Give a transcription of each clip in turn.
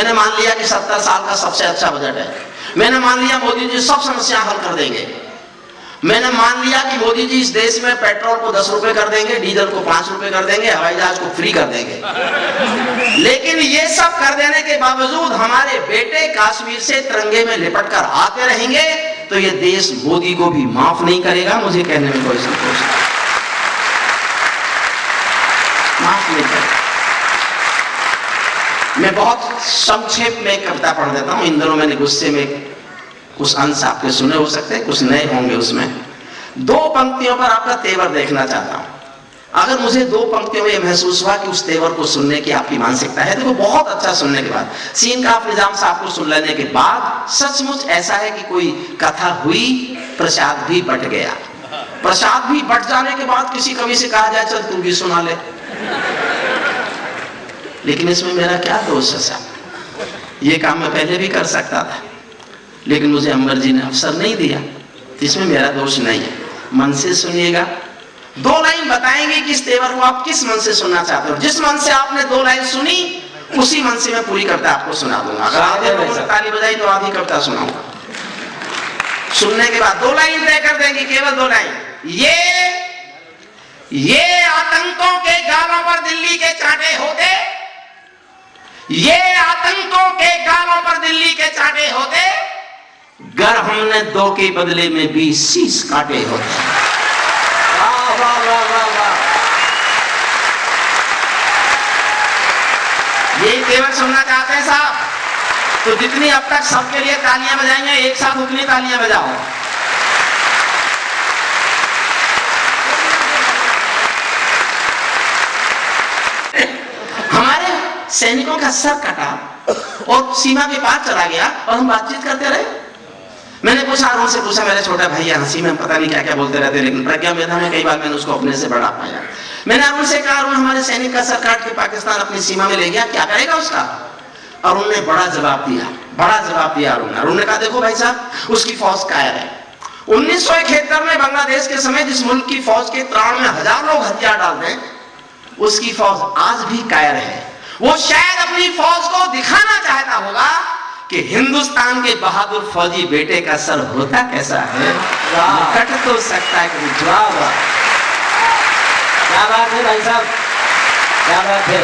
मैंने मान लिया कि 70 साल का सबसे अच्छा बजट है। मैंने मान लिया मोदी जी सब समस्या हल कर देंगे। मैंने मान लिया कि मोदी जी इस देश में पेट्रोल को 10 रुपए कर देंगे, डीजल को 5 रुपए कर देंगे, हवाई जहाज को फ्री कर देंगे। लेकिन ये सब कर देने के बावजूद हमारे बेटे कश्मीर से तिरंगे में लिपट कर आते रहेंगे तो ये देश मोदी को भी माफ नहीं करेगा। मुझे कहने में कोई संकोच नहीं, माफ नहीं करेगा। मैं बहुत संक्षेप में कविता पढ़ देता हूं। इन दिनों मैंने गुस्से में कुछ अंश आपके सुने हो सकते हैं, कुछ नए होंगे। उसमें 2 पंक्तियों पर आपका तेवर देखना चाहता हूं। अगर मुझे 2 पंक्तियों में यह महसूस हुआ कि उस तेवर को सुनने की आपकी मानसिकता है तो बहुत अच्छा सुनने के बाद, सीन का निजाम साहब को सुन लेने के बाद सचमुच ऐसा है कि कोई कथा हुई, प्रसाद भी बट गया। प्रसाद भी बट जाने के बाद किसी कवि से कहा जाए चल तू भी सुना ले, लेकिन इसमें मेरा क्या दोष है साहब? ये काम मैं पहले भी कर सकता था, लेकिन मुझे अंबर जी ने अवसर नहीं दिया। इसमें मेरा दोष नहीं है। मन से सुनिएगा, 2 लाइन बताएंगे कि इस तेवर को आप किस मन से सुनना चाहते हो। जिस मन से आपने 2 लाइन सुनी उसी मन से मैं पूरी कविता आपको सुना दूंगा। अगर आधे लोगों ने ताली बजाई तो आधी कविता सुनाऊंगा। सुनने के बाद 2 लाइन तय कर देंगे, केवल 2 लाइन। ये आतंकों के गालों पर दिल्ली के चांटे होते, ये आतंकों के गालों पर दिल्ली के चांटे होते, गर हमने 2 के बदले में 20 शीश काटे होते। वाह वाह वाह वाह वाह। ये तेवर सुनना चाहते हैं साहब तो जितनी अब तक सबके लिए तालियां बजाएंगे, एक साथ उतनी तालियां बजाओ। हमारे सैनिकों का सर कटा और सीमा के पार चला गया और हम बातचीत करते रहे। मैंने पूछा, अरुण से पूछा, मेरे छोटा भाई हंसी में पता नहीं क्या क्या बोलते रहते, लेकिन प्रज्ञा मेधा में कई बार मैंने उसको अपने से बढ़ा पाया। मैंने अरुण से कहा, अरुण हमारे सैनिक का सर काट के पाकिस्तान अपनी सीमा में ले गया, क्या करेगा उसका? अरुण ने बड़ा जवाब दिया, बड़ा जवाब दिया अरुण ने कहा देखो भाई साहब, उसकी फौज कायर है। 1971 में बांग्लादेश के समय जिस मुल्क की फौज के त्राण में 1000 लोग हथियार डाल दें, उसकी फौज आज भी कायर है। वो शायद अपनी फौज को दिखाना चाहता होगा कि हिंदुस्तान के बहादुर फौजी बेटे का सर होता कैसा है। कट तो सकता है कि जवाब। क्या बात है भाई साहब, क्या बात है।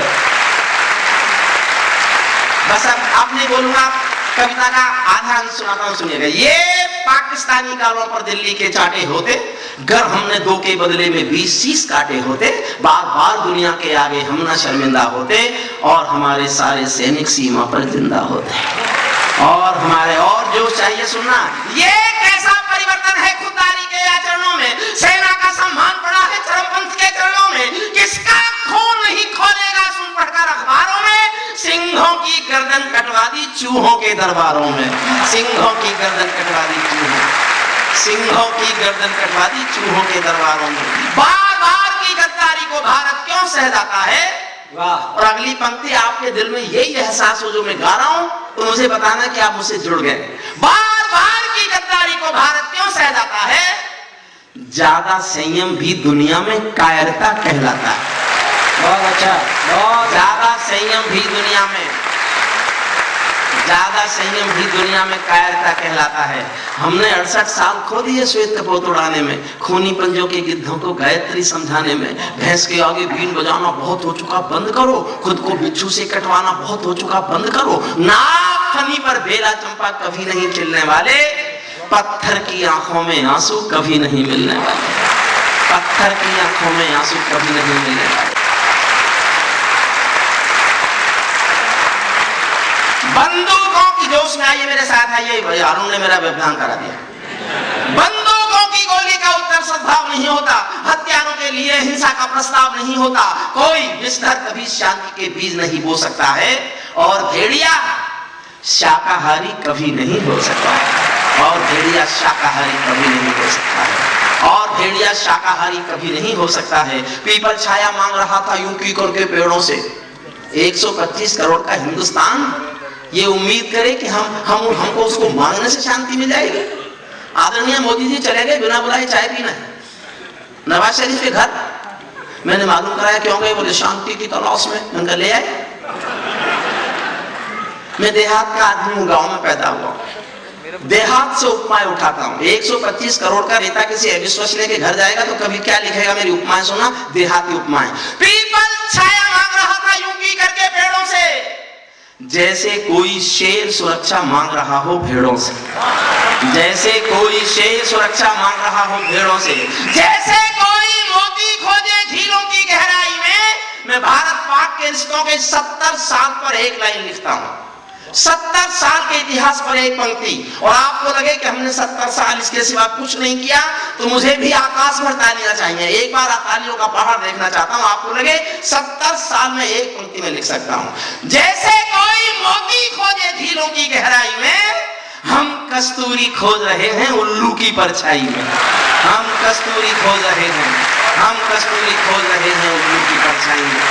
बस अब आपने बोलूंगा, कविता का आधा अंश सुनाता हूं, सुनिएगा। ये पाकिस्तानी गालों पर दिल्ली के चाटे होते, गर हमने 2 के बदले में 20 शीश काटे होते, बार बार दुनिया के आगे हम ना शर्मिंदा होते और हमारे सारे सैनिक सीमा पर जिंदा होते। और हमारे और जो चाहिए सुनना, ये कैसा परिवर्तन है खुददारी के आचरणों में। सेना का सम्मान पड़ा है चरमपंथ के चरणों में, किसका खून नहीं खोलेगा सुन पढ़कर अखबारों में। सिंहों की गर्दन कटवा दी चूहों के दरबारों में, सिंहों की गर्दन कटवा दी चूहों, सिंहों की गर्दन कटवा दी चूहों के दरबारों में। बार बार की गद्दारी को भारत क्यों सह जाता है? वाह। और अगली पंक्ति आपके दिल में यही एहसास हो जो मैं गा रहा हूं तो मुझे बताना कि आप मुझसे जुड़ गए। बार बार की गद्दारी को भारत क्यों सह जाता है? ज्यादा संयम भी दुनिया में कायरता कहलाता है। बहुत अच्छा, बहुत ज्यादा संयम भी दुनिया में, ज्यादा संयम भी दुनिया में कायरता कहलाता है। हमने 68 साल खो दिए श्वेत कपोत उड़ाने में, खूनी पंजों के गिद्धों को गायत्री समझाने में। भैंस के आगे बीन बजाना बहुत हो चुका, बंद करो। खुद को बिच्छू से कटवाना बहुत हो चुका, बंद करो। नाक फनी पर बेला चंपा कभी नहीं खिलने वाले, पत्थर की आंखों में आंसू कभी नहीं मिलने वाले, पत्थर की आंखों में आंसू कभी नहीं मिलने वाले। बंदूकों की जोश में आइए मेरे साथ आइए। अरुण ने मेरा व्यवधान करा दिया। बंदूकों की गोली का उत्तर सद्भाव नहीं होता, हथियारों के लिए हिंसा का प्रस्ताव नहीं होता, कोई बिस्तर कभी शांति के बीज नहीं बो सकता है, और भेड़िया शाकाहारी कभी नहीं हो सकता है, और भेड़िया शाकाहारी कभी नहीं हो सकता है, और भेड़िया शाकाहारी कभी नहीं हो सकता है। पीपल छाया मांग रहा था यूं की करके पेड़ों से। 125 करोड़ का हिंदुस्तान ये उम्मीद करे कि हमको उसको मांगने से शांति मिल जाएगी। आदरणीय मोदी जी चले गए बिना बुलाए चाय पीना नवाज शरीफ के घर। मैंने मालूम कराया क्यों गए, बोले शांति की तलाश में। उनका ले आए। मैं देहात का आदमी हूँ, गांव में पैदा हुआ हूँ, देहात से उपमाएं उठाता हूँ। 125 करोड़ का नेता किसी अविश्वसनीय के घर जाएगा तो कभी क्या लिखेगा, मेरी उपमाएं सुना, देहाती उपमाएं। पीपल छाया मांग रहा था यूं की करके पेड़ों से, जैसे कोई शेर सुरक्षा मांग रहा हो भेड़ों से, जैसे कोई शेर सुरक्षा मांग रहा हो भेड़ों से, जैसे कोई मोती खोजे झीलों की गहराई में। मैं भारत पाक के रिश्तों के 70 साल पर एक लाइन लिखता हूं, 70 साल के इतिहास पर एक पंक्ति। और आपको लगे कि हमने 70 साल इसके सिवा कुछ नहीं किया तो मुझे भी आकाश भर तालियां चाहिए, एक बार तालियों का पहाड़ देखना चाहता हूं। आपको लगे 70 साल में एक पंक्ति में लिख सकता हूं, जैसे कोई मोती खोजे झीलों की गहराई में, हम कस्तूरी खोज रहे हैं उल्लू की परछाई में, हम कस्तूरी खोज रहे हैं, हम कस्तूरी खोज रहे हैं उल्लू की परछाई में,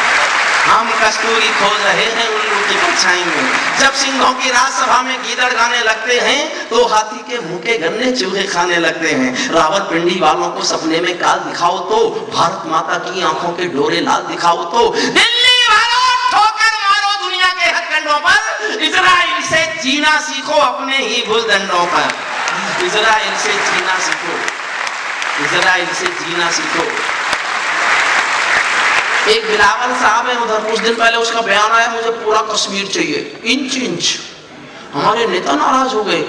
हम कस्तूरी खोज रहे हैं उल्लू की परछाई में। जब सिंहों की राजसभा में गीदड़ गाने लगते हैं तो हाथी के मुंह के गन्ने चूहे खाने लगते हैं। रावलपिंडी वालों को सपने में काल दिखाओ तो, भारत माता की आंखों के डोरे लाल दिखाओ तो, दिल्ली वालों ठोकर मारो दुनिया के हथकंडों पर, इजराइल से जीना सीखो अपने ही भूखंडों पर, इजराइल से जीना सीखो, इजराइल से जीना सीखो। एक बिलावल साहब है उधर, कुछ दिन पहले उसका बयान आया, मुझे पूरा कश्मीर चाहिए, इंच इंच। हमारे नेता नाराज हो गए,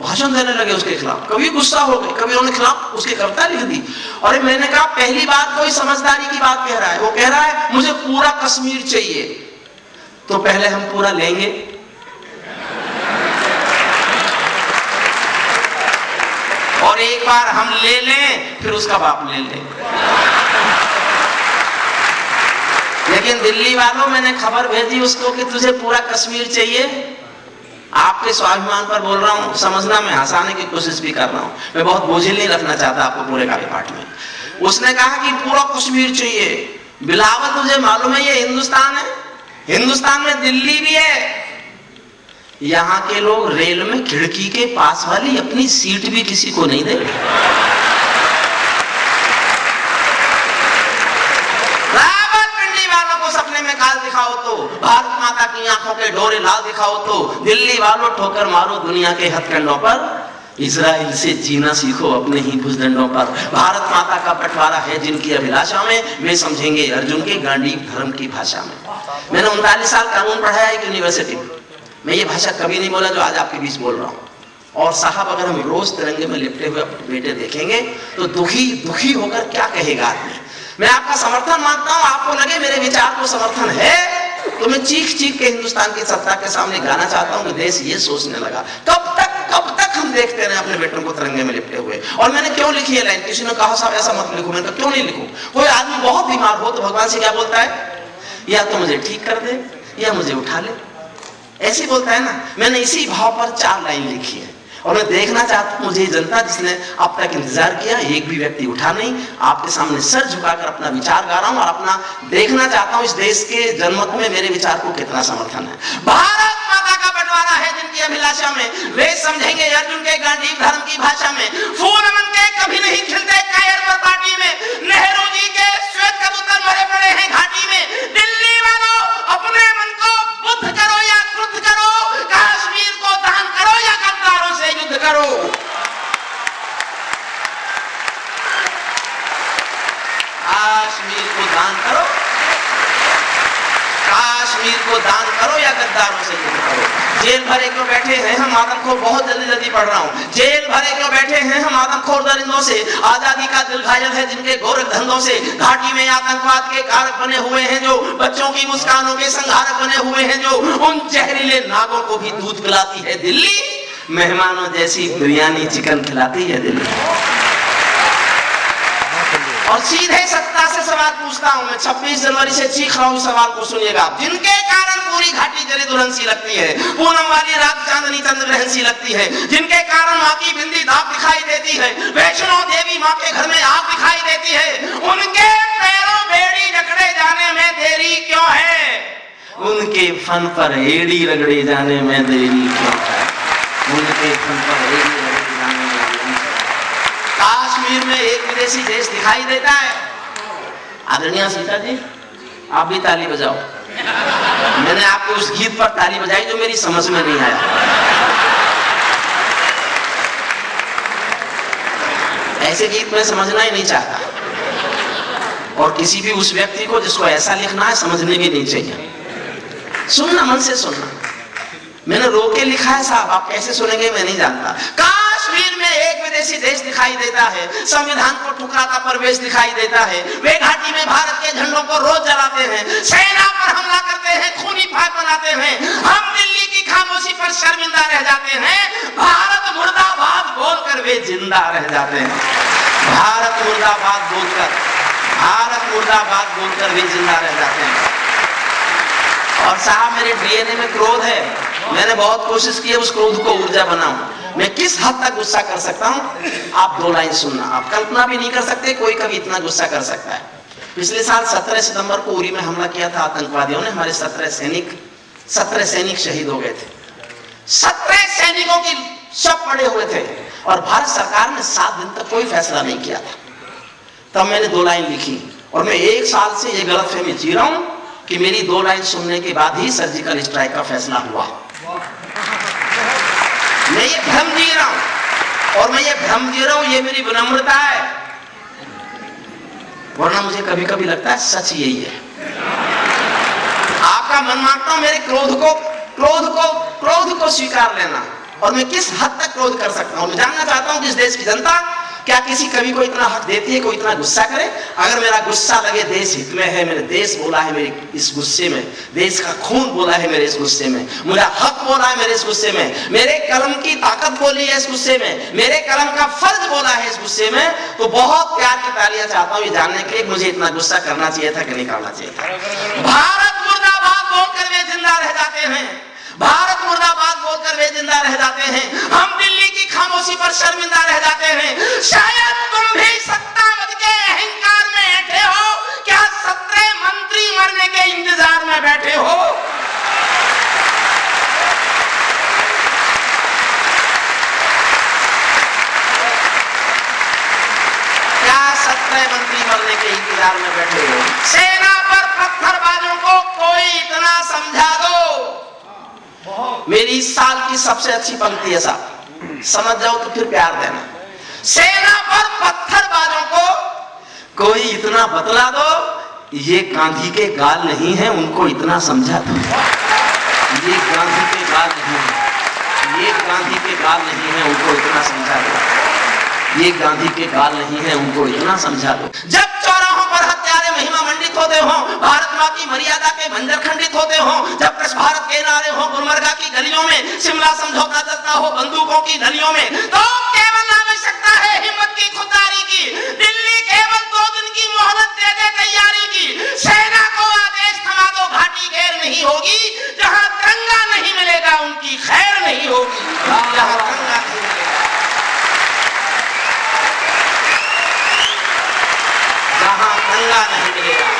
भाषण देने लगे उसके खिलाफ, कभी गुस्सा हो गए, कभी उन्होंने खिलाफ उसकी कविता लिख दी। और मैंने कहा पहली बात कोई समझदारी की बात कह रहा है, वो कह रहा है मुझे पूरा कश्मीर चाहिए, तो पहले हम पूरा लेंगे, और एक बार हम ले लें फिर उसका बाप ले ले। लेकिन दिल्ली वालों, मैंने खबर भेजी उसको कि तुझे पूरा कश्मीर चाहिए, आपके स्वाभिमान पर बोल रहा हूं, समझना मैं हंसाने की कोशिश भी कर रहा हूं, मैं बहुत बोझिल नहीं रखना चाहता आपको पूरे कार्यपाठ में। उसने कहा कि पूरा कश्मीर चाहिए। बिलावल तुझे मालूम है ये हिंदुस्तान है, हिंदुस्तान में दिल्ली भी है, यहां के लोग रेल में खिड़की के पास वाली अपनी सीट भी किसी को नहीं देते। रावलपिंडी वालों को सपने में काल दिखाओ तो, भारत माता की आंखों के डोरे लाल दिखाओ तो, दिल्ली वालों ठोकर मारो दुनिया के हथकंडों पर, इजराइल से जीना सीखो अपने ही भुजदंडों पर। भारत माता का बंटवारा है जिनकी अभिलाषा में, वे समझेंगे अर्जुन के गांडी धर्म की भाषा में। मैंने 39 साल कानून पढ़ाया एक यूनिवर्सिटी में, मैं ये भाषा कभी नहीं बोला जो आज आपके बीच बोल रहा हूं। और साहब अगर हम रोज तिरंगे में लिपटे हुए अपने बेटे देखेंगे तो दुखी होकर क्या कहेगा आदमी। मैं आपका समर्थन मांगता हूं, आपको लगे मेरे विचार को समर्थन है तो मैं चीख चीख के हिंदुस्तान की सत्ता के सामने गाना चाहता हूं कि देश ये सोचने लगा कब तक हम देखते रहे अपने बेटों को तिरंगे में लिपटे हुए। और मैंने क्यों लिखी है लाइन, किसी ने कहा साहब ऐसा मत लिखो, मैंने कहा क्यों नहीं लिखूं। कोई आदमी बहुत बीमार हो तो भगवान से क्या बोलता है, या तो मुझे ठीक कर दे या मुझे उठा ले, ऐसे बोलता है ना। मैंने इसी भाव पर 4 लाइन लिखी है और मैं देखना चाहता हूं मुझे जनता जिसने अब तक इंतजार किया, एक भी व्यक्ति उठा नहीं, आपके सामने सर झुकाकर अपना विचार गा रहा हूं और अपना देखना चाहता हूं इस देश के जनमत में मेरे विचार को कितना समर्थन है। भारत माता का बंटवारा है जिनकी अभिलाषा में, वे समझेंगे अर्जुन के गांधी धर्म की भाषा में। फूल मन के कभी नहीं खिलते कायर पर पार्टी में, नेहरू जी के श्वेत कबूतर मरे पड़े हैं घाटी में। दिल्ली वालों अपने मन को बुद्ध करो या क्रुद्ध करो, कश्मीर को दान करो या गद्दारों से युद्ध करो। कश्मीर को दान करो, कश्मीर को दान करो या गद्दारों से युद्ध करो। जेल भरे क्यों बैठे हैं हम आदमखोर, बहुत जल्दी पढ़ रहा हूं। जेल भरे क्यों बैठे हैं हम आदमखोर दरिंदों से, आजादी का दिल घायल है जिनके गोरख धंधों से। घाटी में आतंकवाद के कारक बने हुए हैं जो, बच्चों की मुस्कानों के संहारक बने हुए हैं जो, उन जहरीले नागों को भी दूध पिलाती है दिल्ली, मेहमानों जैसी बिरयानी चिकन खिलाती है दिल्ली। और सीधे सत्ता से सवाल पूछता हूं मैं, 26 जनवरी से चीख रहा हूं, सवाल को सुनिएगा। जिनके कारण पूरी घाटी जली दुल्हन सी लगती है, पूनम वाली रात चांदनी चंद्र ग्रहण सी लगती है, जिनके कारण मां की बिंदी दाग दिखाई देती है, वैष्णो देवी मां के घर में आग दिखाई देती है, उनके पैरों बेड़ी जकड़े जाने में देरी क्यों है, उनके फन पर एड़ी रगड़े जाने में देरी क्यों है, उनके फन पर एड़ी रगड़े जाने में। कश्मीर में एक विदेशी देश दिखाई देता है। आदरणीय सीता जी आप भी ताली बजाओ। मैंने आपको उस गीत पर ताली बजाई जो मेरी समझ में नहीं आया। ऐसे गीत मैं समझना ही नहीं चाहता, और किसी भी उस व्यक्ति को जिसको ऐसा लिखना है समझने भी नहीं चाहिए। सुनना, मन से सुनना। मैंने रोके लिखा है साहब, आप कैसे सुनेंगे मैं नहीं जानता। कश्मीर में एक विदेशी देश दिखाई देता है, संविधान को ठुकराता प्रवेश दिखाई देता है, वे घाटी में भारत के झंडों को रोज जलाते हैं, सेना पर हमला करते हैं, खूनी फाक बनाते हैं, हम दिल्ली की खामोशी पर शर्मिंदा रह जाते हैं, भारत मुर्दाबाद बोलकर वे जिंदा रह जाते हैं। भारत मुर्दाबाद बोलकर, भारत मुर्दाबाद बोलकर वे जिंदा रह जाते हैं। और साहब मेरे डीएनए में क्रोध है, मैंने बहुत कोशिश की है उस क्रोध को ऊर्जा बनाऊं। मैं किस हद तक गुस्सा कर सकता हूं, आप 2 लाइन सुनना। आप कल्पना भी नहीं कर सकते कोई कभी इतना गुस्सा कर सकता है। पिछले साल 17 सितंबर को उरी में हमला किया था आतंकवादियों ने, हमारे 17 सैनिक शहीद हो गए थे। 17 सैनिकों की शव पड़े हुए थे और भारत सरकार ने 7 दिन तक कोई फैसला नहीं किया था। तब मैंने 2 लाइन लिखी, और मैं 1 साल से ये गलतफहमी जी रहा हूं कि मेरी 2 लाइन सुनने के बाद ही सर्जिकल स्ट्राइक का फैसला हुआ। मैं ये भ्रम जी रहा हूं, और मैं ये भ्रम जी रहा हूं, ये मेरी विनम्रता है, वरना मुझे कभी कभी लगता है सच यही है। आपका मन मांगता हूं मेरे क्रोध को स्वीकार लेना, और मैं किस हद तक क्रोध कर सकता हूं। मैं जानना चाहता हूं कि इस देश की जनता क्या किसी कवि को इतना हक देती है, कोई इतना गुस्सा करे? अगर मेरा गुस्सा लगे देश हित में है, मेरे देश बोला है मेरे इस गुस्से में, देश का खून बोला है मेरे इस गुस्से में, मेरा हक बोला है मेरे इस गुस्से में, मेरे कलम की ताकत बोली है इस गुस्से में, मेरे कलम का फर्ज बोला है इस गुस्से में, तो बहुत प्यार की तालियां चाहता हूं ये जानने के लिए मुझे इतना गुस्सा करना चाहिए था कि नहीं करना चाहिए था। भारत मुर्दाबाद बोलकर वे जिंदा रह जाते हैं, भारत मुर्दाबाद बोलकर वे जिंदा रह जाते हैं, हम दिल्ली की खामोशी पर शर्मिंदा रह जाते हैं। शायद तुम भी सत्ता मद के अहंकार में बैठे हो, क्या 17 मंत्री मरने के इंतजार में बैठे हो? क्या 17 मंत्री मरने के इंतजार में बैठे हो? सेना पर पत्थरबाजों को कोई इतना समझा दो। मेरी इस साल की सबसे अच्छी पंक्ति है साहब, समझ जाओ तो फिर प्यार देना। सेना पर पत्थरबाजों को कोई इतना बतला दो, ये गांधी के गाल नहीं है, उनको इतना समझा दो। ये गांधी के गाल नहीं है, ये गांधी के गाल नहीं है, उनको इतना समझा दो। ये गांधी के गाल नहीं है, उनको इतना समझा दो। जब चौराहों पर हत्यारे महिमा मंडित होते हो, भारत मां की मर्यादा के बंजर खंडित होते हो, जब कश भारत के नारे हो गुलमर्गा की गलियों में, शिमला समझौता चलता हो बंदूकों की नलियों में, तो केवल आवश्यकता है हिम्मत की, खुददारी की। दिल्ली केवल 2 दिन की मोहलत दे दे तैयारी की। सेना को आदेश थमा दो, घाटी घेर नहीं होगी, जहां तिरंगा नहीं मिलेगा उनकी खैर नहीं होगी। जहां तिरंगा नहीं मिलेगा, जहां तिरंगा नहीं मिलेगा